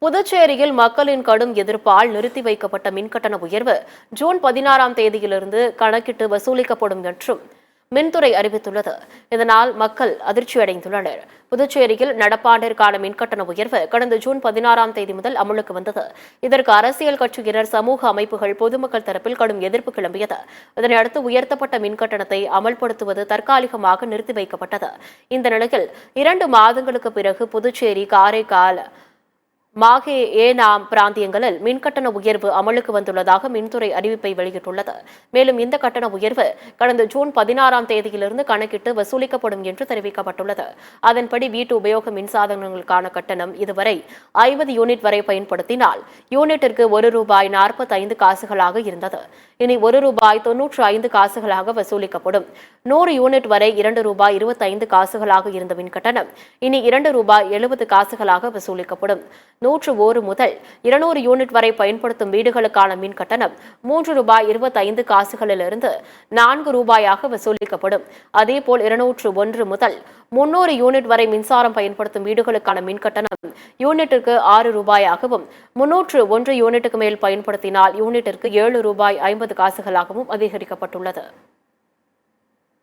புதுச்சேரியில் மக்களின் கடும் எதிர்ப்பால் நிறுத்தி வைக்கப்பட்ட மின்கட்டண உயர்வு ஜூன் 16ஆம் தேதியிலிருந்து கணக்கிட்டு வசூலிக்கப்படும் என்றும் மின்துறை அறிவித்துள்ளது. இதனால் மக்கள் அதிர்ச்சியடைந்துள்ளனர். புதுச்சேரியில் நடப்பாண்டிற்கான மின்கட்டண உயர்வு கடந்த ஜூன் 16ஆம் தேதி முதல் அமலுக்கு வந்தது. இதற்கு அரசியல் கட்சியினர், சமூக அமைப்புகள், பொதுமக்கள் தரப்பில் கடும் எதிர்ப்பு கிளம்பியது. இதனையடுத்து உயர்த்தப்பட்ட மின்கட்டணத்தை அமல்படுத்துவது தற்காலிகமாக நிறுத்தி வைக்கப்பட்டது. இந்த நிலையில் 2 மாதங்களுக்கு பிறகு புதுச்சேரி, காரைக்கால், மாஹே, ஏனாம் பிராந்தியங்களில் மின்கட்டண உயர்வு அமலுக்கு வந்துள்ளதாக மின்துறை அறிவிப்பை வெளியிட்டுள்ளது. மேலும் இந்த கட்டண உயர்வு கடந்த ஜூன் 16ஆம் தேதியிலிருந்து கணக்கிட்டு வசூலிக்கப்படும் என்று தெரிவிக்கப்பட்டுள்ளது. அதன்படி வீட்டு உபயோக மின்சாதனங்களுக்கான கட்டணம் இதுவரை 50 யூனிட் வரை பயன்படுத்தினால் யூனிட்டிற்கு ரூபாய் 1.45 இருந்தது. இனி ரூபாய் 95 வசூலிக்கப்படும். 100 யூனிட் வரை ரூபாய் 2.25 இருந்த மின்கட்டணம் இனி ரூபாய் 70 வசூலிக்கப்படும். 101 முதல் 200 யூனிட் வரை பயன்படுத்தும் வீடுகளுக்கான மின் கட்டணம் ரூபாய் 25 ரூபாயாக வசூலிக்கப்படும். அதேபோல் 201 முதல் 300 யூனிட் வரை மின்சாரம் பயன்படுத்தும் வீடுகளுக்கான மின் கட்டணம் யூனிட்டிற்கு ரூபாயாகவும், 301 யூனிட்டுக்கு மேல் பயன்படுத்தினால் யூனிட்டிற்கு ரூபாய் 50 அதிகரிக்கப்பட்டுள்ளது.